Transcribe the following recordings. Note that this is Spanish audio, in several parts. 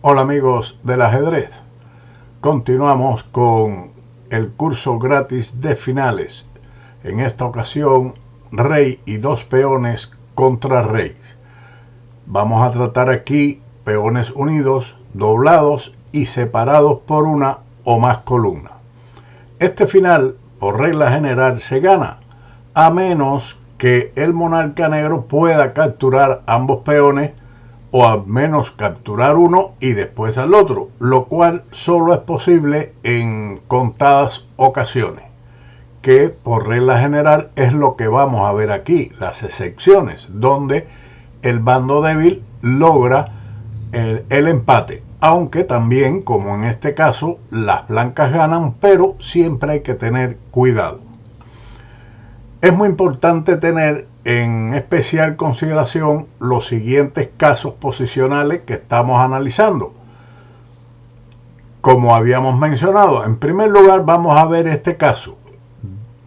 Hola amigos del ajedrez, continuamos con el curso gratis de finales. En esta ocasión, rey y dos peones contra rey. Vamos a tratar aquí peones unidos, doblados y separados por una o más columnas. Este final, por regla general, se gana a menos que el monarca negro pueda capturar ambos peones o al menos capturar uno y después al otro, lo cual solo es posible en contadas ocasiones, que por regla general es lo que vamos a ver aquí, las excepciones, donde el bando débil logra el empate, aunque también, como en este caso, las blancas ganan, pero siempre hay que tener cuidado. Es muy importante tener en especial consideración los siguientes casos posicionales que estamos analizando. Como habíamos mencionado, en primer lugar vamos a ver este caso,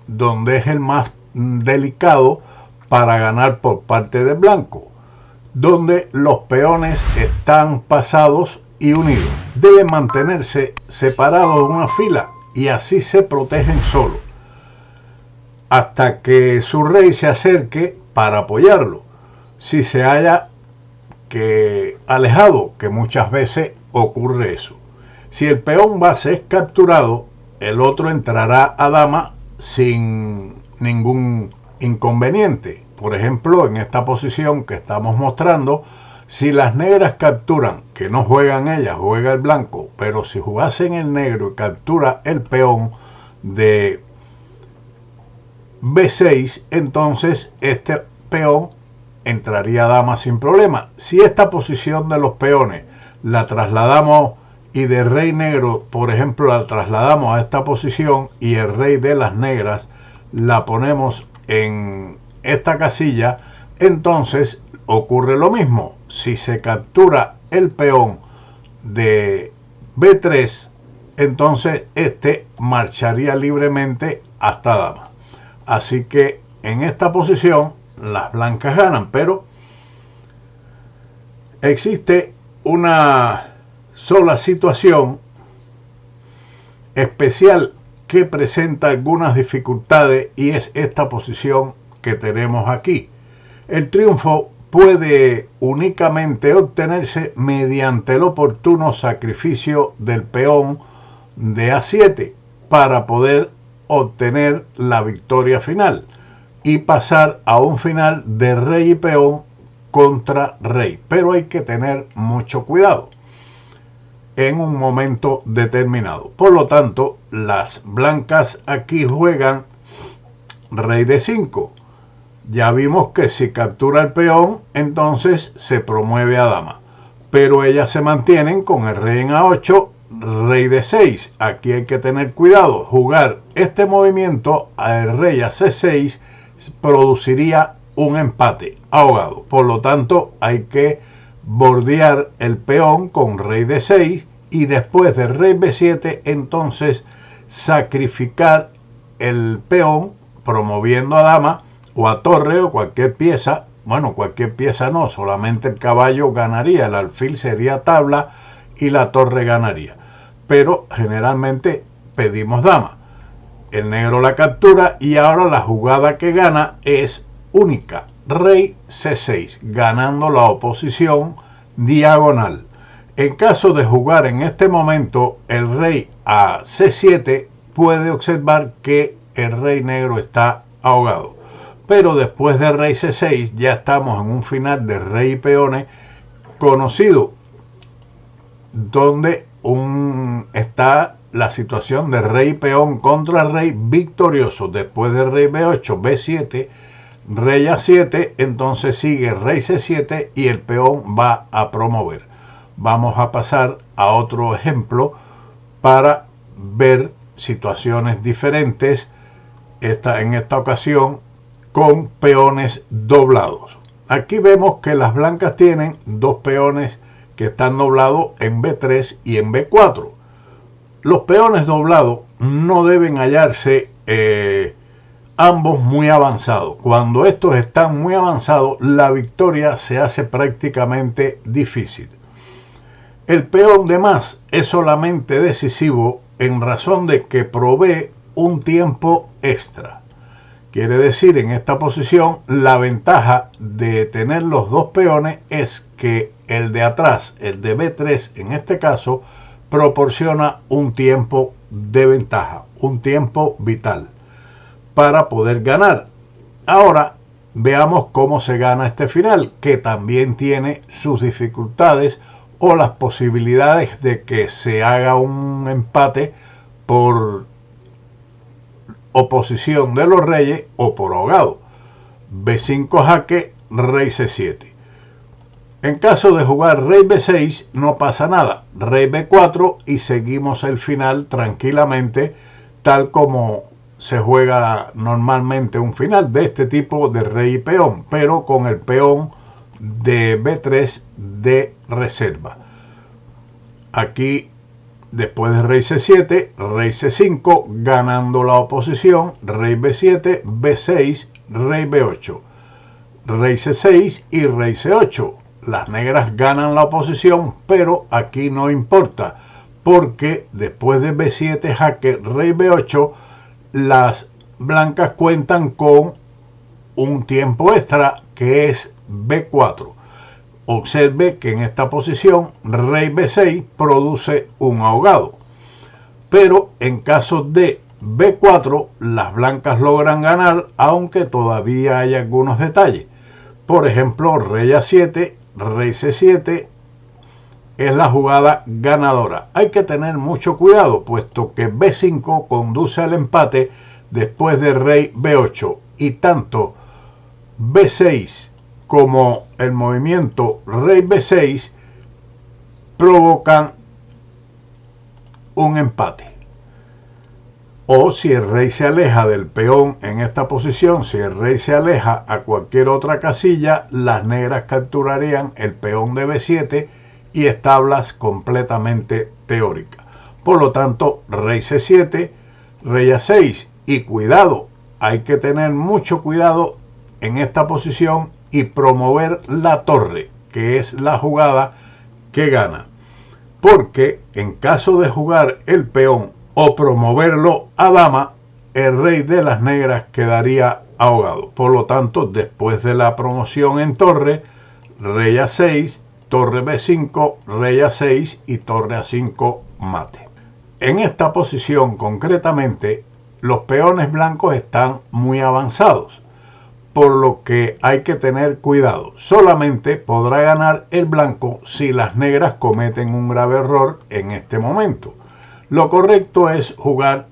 donde es el más delicado para ganar por parte del blanco, donde los peones están pasados y unidos. Deben mantenerse separados en una fila y así se protegen solos, hasta que su rey se acerque para apoyarlo. Si se haya alejado, que muchas veces ocurre eso. Si el peón base es capturado, el otro entrará a dama sin ningún inconveniente. Por ejemplo, en esta posición que estamos mostrando, si las negras capturan, que no juegan ellas, juega el blanco, pero si jugasen el negro y captura el peón de B6, entonces este peón entraría a dama sin problema. Si esta posición de los peones la trasladamos y de rey negro, por ejemplo, la trasladamos a esta posición y el rey de las negras la ponemos en esta casilla, entonces ocurre lo mismo. Si se captura el peón de B3, entonces este marcharía libremente hasta dama. Así que en esta posición las blancas ganan, pero existe una sola situación especial que presenta algunas dificultades y es esta posición que tenemos aquí. El triunfo puede únicamente obtenerse mediante el oportuno sacrificio del peón de A7 para poder obtener la victoria final y pasar a un final de rey y peón contra rey, pero hay que tener mucho cuidado en un momento determinado. Por lo tanto, las blancas aquí juegan rey de 5. Ya vimos que si captura el peón, entonces se promueve a dama, pero ellas se mantienen con el rey en A8, rey de 6. Aquí hay que tener cuidado. Jugar este movimiento al rey a C6 produciría un empate ahogado. Por lo tanto, hay que bordear el peón con rey de 6 y después del rey B7, entonces sacrificar el peón promoviendo a dama o a torre o cualquier pieza. Bueno, cualquier pieza no, solamente el caballo ganaría, el alfil sería tabla y la torre ganaría. Pero generalmente pedimos dama. El negro la captura y ahora la jugada que gana es única. Rey C6, ganando la oposición diagonal. En caso de jugar en este momento el rey a C7, puede observar que el rey negro está ahogado. Pero después de rey C6 ya estamos en un final de rey y peones conocido, donde está la situación de rey y peón contra rey victorioso. Después de rey B8, B7, rey A7, entonces sigue rey C7 y el peón va a promover. Vamos a pasar a otro ejemplo para ver situaciones diferentes, en esta ocasión con peones doblados. Aquí vemos que las blancas tienen dos peones que están doblados en B3 y en B4. Los peones doblados no deben hallarse ambos muy avanzados. Cuando estos están muy avanzados, la victoria se hace prácticamente difícil. El peón de más es solamente decisivo en razón de que provee un tiempo extra. Quiere decir, en esta posición, la ventaja de tener los dos peones es que el de atrás, el de B3 en este caso, proporciona un tiempo de ventaja, un tiempo vital para poder ganar. Ahora veamos cómo se gana este final, que también tiene sus dificultades o las posibilidades de que se haga un empate por oposición de los reyes o por ahogado. B5 jaque, rey C7. En caso de jugar rey B6 no pasa nada, rey B4 y seguimos el final tranquilamente, tal como se juega normalmente un final de este tipo de rey y peón, pero con el peón de B3 de reserva. Aquí, después de rey C7, rey C5, ganando la oposición, rey B7, B6, rey B8, rey C6 y rey C8. Las negras ganan la oposición, pero aquí no importa, porque después de B7 jaque, rey B8, las blancas cuentan con un tiempo extra que es B4. Observe que en esta posición rey B6 produce un ahogado, pero en caso de B4 las blancas logran ganar, aunque todavía hay algunos detalles. Por ejemplo, rey A7, rey C7 es la jugada ganadora. Hay que tener mucho cuidado, puesto que B5 conduce al empate después de rey B8 y tanto B6 como el movimiento rey B6 provocan un empate. O si el rey se aleja del peón en esta posición, si el rey se aleja a cualquier otra casilla, las negras capturarían el peón de B7 y es tablas completamente teóricas. Por lo tanto, rey C7, rey A6 y cuidado, hay que tener mucho cuidado en esta posición y promover la torre, que es la jugada que gana. Porque en caso de jugar el peón o promoverlo a dama, el rey de las negras quedaría ahogado. Por lo tanto, después de la promoción en torre, rey A6, torre B5, rey A6 y torre A5 mate. En esta posición concretamente, los peones blancos están muy avanzados, por lo que hay que tener cuidado. Solamente podrá ganar el blanco si las negras cometen un grave error en este momento. Lo correcto es jugar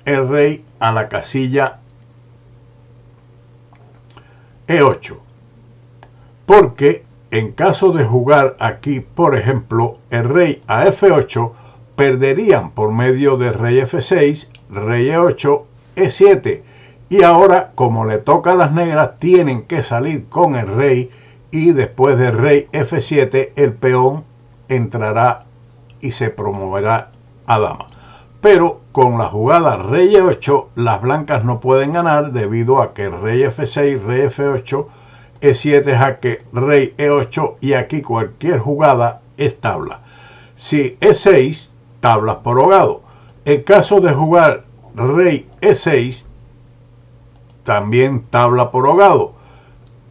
el rey a la casilla E8, porque en caso de jugar aquí, por ejemplo, el rey a F8, perderían por medio de rey F6, rey E8, E7. Y ahora, como le toca a las negras, tienen que salir con el rey y después de rey F7, el peón entrará y se promoverá a dama. Pero con la jugada rey E8, las blancas no pueden ganar debido a que rey F6, rey F8, E7 jaque, rey E8 y aquí cualquier jugada es tabla. Si E6, tablas por ahogado. En caso de jugar rey E6, también tabla por ahogado.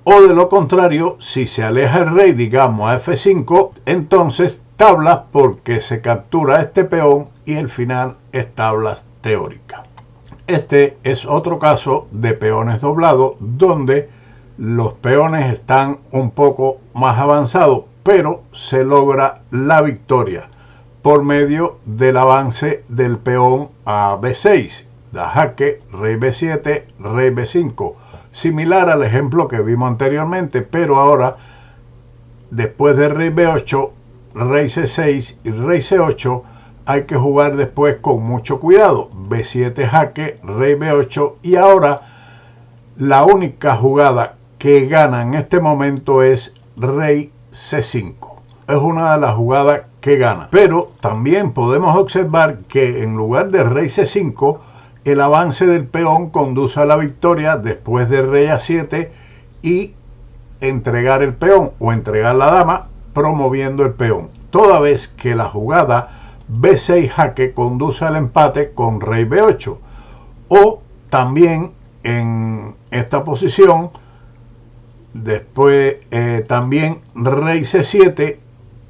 O de lo contrario, si se aleja el rey, digamos a F5, entonces tablas porque se captura este peón y el final es tablas teóricas. Este es otro caso de peones doblados donde los peones están un poco más avanzados, pero se logra la victoria por medio del avance del peón a B6. Da jaque, rey B7, rey B5. Similar al ejemplo que vimos anteriormente, pero ahora, después de rey B8, rey C6 y rey C8, hay que jugar después con mucho cuidado. B7 jaque, rey B8 y ahora la única jugada que gana en este momento es rey C5. Es una de las jugadas que gana. Pero también podemos observar que en lugar de rey C5, el avance del peón conduce a la victoria después de rey A7 y entregar el peón o entregar la dama promoviendo el peón, toda vez que la jugada B6 jaque conduce al empate con rey B8, o también en esta posición después también rey C7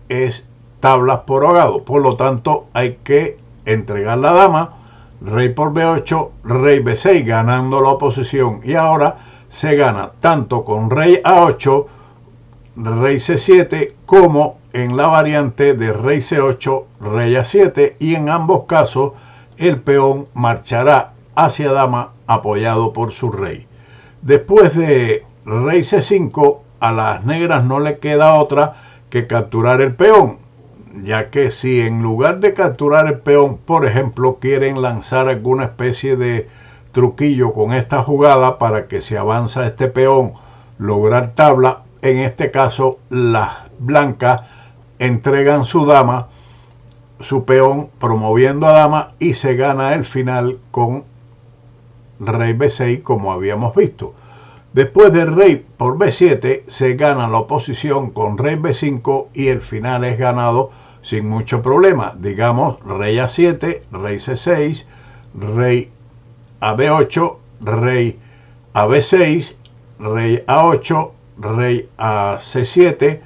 es tablas por ahogado, por lo tanto hay que entregar la dama, rey por B8, rey B6 ganando la oposición, y ahora se gana tanto con rey A8, rey C7 como en la variante de rey C8, rey A7, y en ambos casos el peón marchará hacia dama apoyado por su rey. Después de rey C5 a las negras no le queda otra que capturar el peón, ya que si en lugar de capturar el peón, por ejemplo, quieren lanzar alguna especie de truquillo con esta jugada para que si avanza este peón lograr tabla, en este caso las blancas entregan su dama, su peón promoviendo a dama, y se gana el final con rey B6 como habíamos visto. Después de rey por B7 se gana la oposición con rey B5 y el final es ganado sin mucho problema. Digamos rey A7, rey C6, rey a B8, rey a B6, rey A8, rey a C7,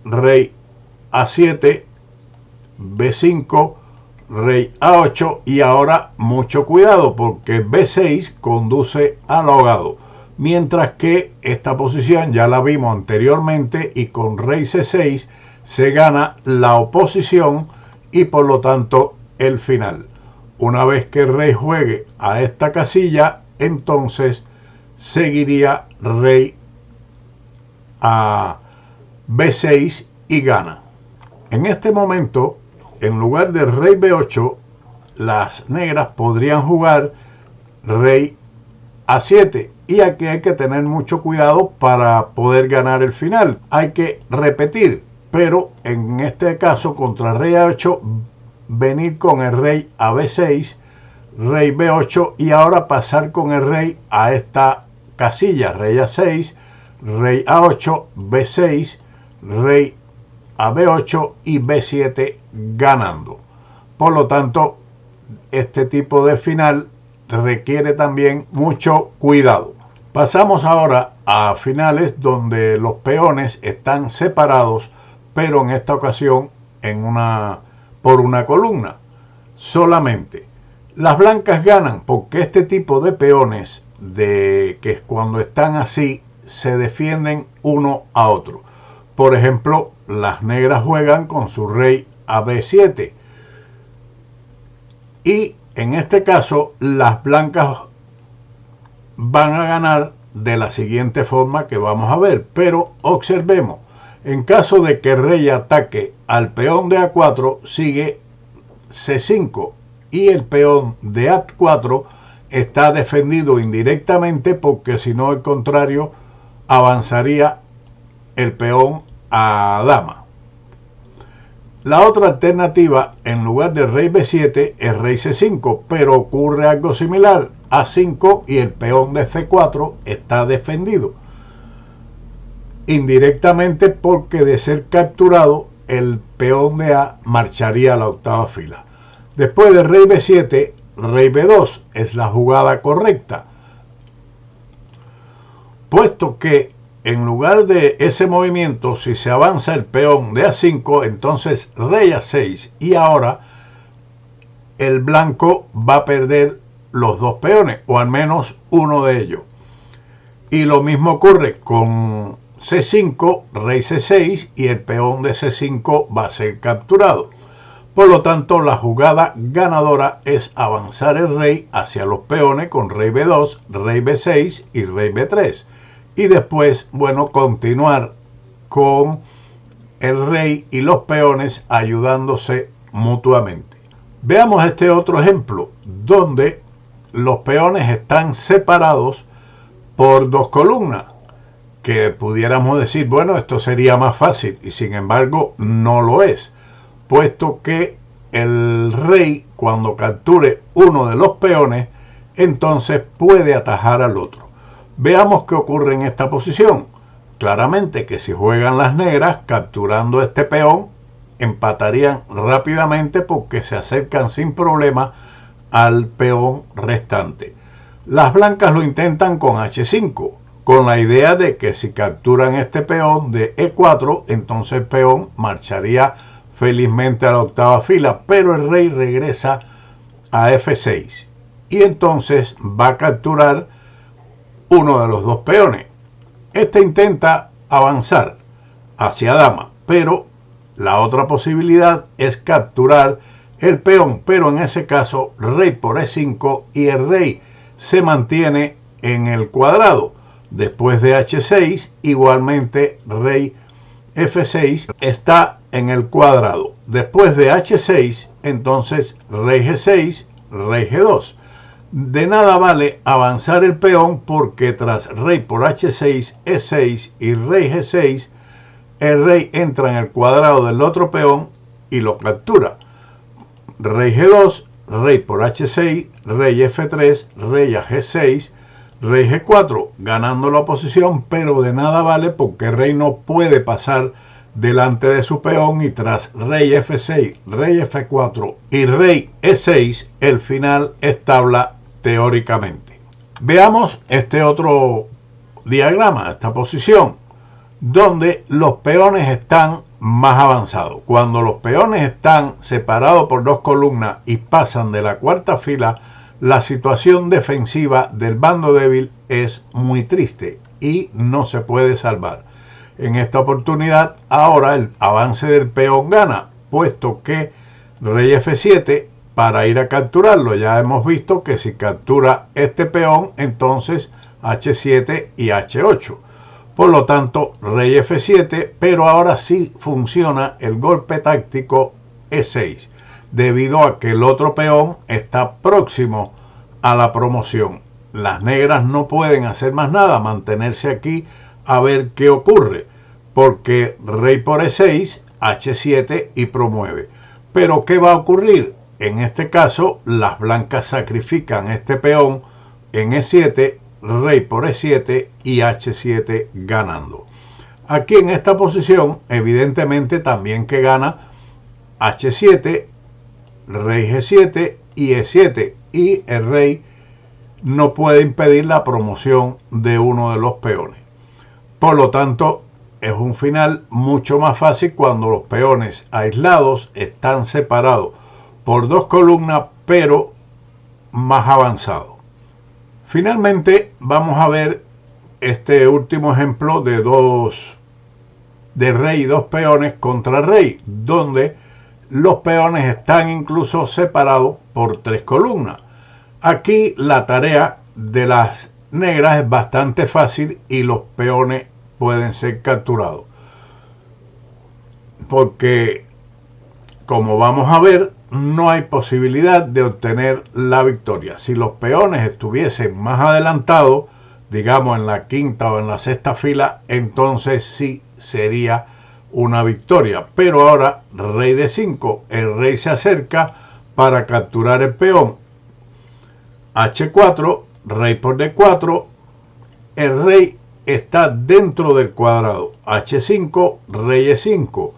rey A7, B5, rey A8, y ahora mucho cuidado porque B6 conduce al ahogado, mientras que esta posición ya la vimos anteriormente y con rey C6 se gana la oposición y por lo tanto el final. Una vez que el rey juegue a esta casilla, entonces seguiría rey a B6 y gana. En este momento, en lugar de rey B8, las negras podrían jugar rey A7, y aquí hay que tener mucho cuidado para poder ganar el final. Hay que repetir, pero en este caso contra rey A8 venir con el rey a B6, rey B8, y ahora pasar con el rey a esta casilla, rey A6, rey A8, B6, rey a B8 y B7 ganando. Por lo tanto, este tipo de final requiere también mucho cuidado. Pasamos ahora a finales donde los peones están separados, pero en esta ocasión por una columna solamente. Las blancas ganan porque este tipo de peones que cuando están así se defienden uno a otro. Por ejemplo, las negras juegan con su rey a B7 y en este caso las blancas van a ganar de la siguiente forma que vamos a ver, pero observemos, en caso de que el rey ataque al peón de A4 sigue C5 y el peón de A4 está defendido indirectamente porque si no, al contrario, avanzaría el peón a dama. La otra alternativa, en lugar de rey B7, es rey C5, pero ocurre algo similar, A5 y el peón de C4 está defendido indirectamente porque de ser capturado el peón de A marcharía a la octava fila. Después de rey B7, rey B2 es la jugada correcta, puesto que en lugar de ese movimiento, si se avanza el peón de A5, entonces rey A6, y ahora el blanco va a perder los dos peones, o al menos uno de ellos. Y lo mismo ocurre con C5, rey C6, y el peón de C5 va a ser capturado. Por lo tanto, la jugada ganadora es avanzar el rey hacia los peones con rey B2, rey B6 y rey B3. Y después, bueno, continuar con el rey y los peones ayudándose mutuamente. Veamos este otro ejemplo, donde los peones están separados por dos columnas, que pudiéramos decir, bueno, esto sería más fácil, y sin embargo no lo es, puesto que el rey, cuando capture uno de los peones, entonces puede atajar al otro. Veamos qué ocurre en esta posición. Claramente que si juegan las negras, capturando este peón, empatarían rápidamente porque se acercan sin problema al peón restante. Las blancas lo intentan con H5, con la idea de que si capturan este peón de E4, entonces el peón marcharía felizmente a la octava fila, pero el rey regresa a F6 y entonces va a capturar uno de los dos peones. Este intenta avanzar hacia dama, pero la otra posibilidad es capturar el peón, pero en ese caso rey por E5 y el rey se mantiene en el cuadrado. Después de H6, igualmente rey F6 está en el cuadrado. Después de H6, entonces rey G6, rey G2. De nada vale avanzar el peón porque tras rey por H6, E6 y rey G6, el rey entra en el cuadrado del otro peón y lo captura. Rey G2, rey por H6, rey F3, rey a G6, rey G4, ganando la posición, pero de nada vale porque el rey no puede pasar delante de su peón y tras rey F6, rey F4 y rey E6, el final es tabla teóricamente. Veamos este otro diagrama, esta posición, donde los peones están más avanzados. Cuando los peones están separados por dos columnas y pasan de la cuarta fila, la situación defensiva del bando débil es muy triste y no se puede salvar. En esta oportunidad, ahora el avance del peón gana, puesto que rey F7 para ir a capturarlo. Ya hemos visto que si captura este peón, entonces H7 y H8. Por lo tanto, rey F7, pero ahora sí funciona el golpe táctico E6, debido a que el otro peón está próximo a la promoción. Las negras no pueden hacer más nada, mantenerse aquí a ver qué ocurre, porque rey por E6, H7 y promueve. Pero ¿qué va a ocurrir? En este caso, las blancas sacrifican este peón en E7, rey por E7 y H7 ganando. Aquí en esta posición, evidentemente también que gana H7, rey G7 y E7, y el rey no puede impedir la promoción de uno de los peones. Por lo tanto, es un final mucho más fácil cuando los peones aislados están separados por dos columnas, pero más avanzados. Finalmente, vamos a ver este último ejemplo de rey y dos peones contra rey, donde los peones están incluso separados por tres columnas. Aquí la tarea de las negras es bastante fácil y los peones pueden ser capturados, porque como vamos a ver, no hay posibilidad de obtener la victoria. Si los peones estuviesen más adelantados, digamos en la quinta o en la sexta fila, entonces sí sería una victoria. Pero ahora rey de 5, el rey se acerca para capturar el peón. H4, rey por D4, el rey está dentro del cuadrado. H5, rey E5,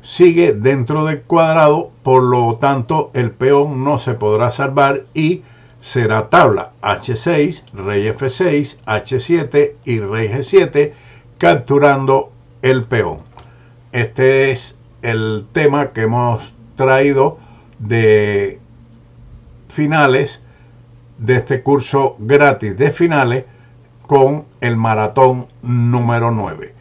sigue dentro del cuadrado, por lo tanto el peón no se podrá salvar y será tabla. H6, rey F6, H7 y rey G7, capturando el peón. Este es el tema que hemos traído de finales de este curso gratis de finales con el maratón número 9.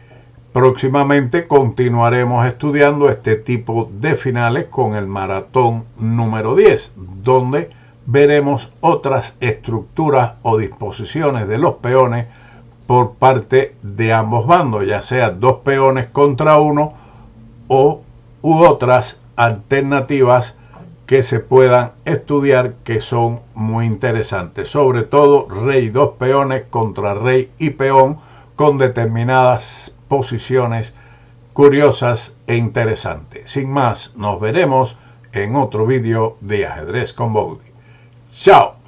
Próximamente continuaremos estudiando este tipo de finales con el maratón número 10, donde veremos otras estructuras o disposiciones de los peones por parte de ambos bandos, ya sea dos peones contra uno u otras alternativas que se puedan estudiar, que son muy interesantes, sobre todo rey dos peones contra rey y peón, con determinadas posiciones curiosas e interesantes. Sin más, nos veremos en otro vídeo de Ajedrez con Boudy. ¡Chao!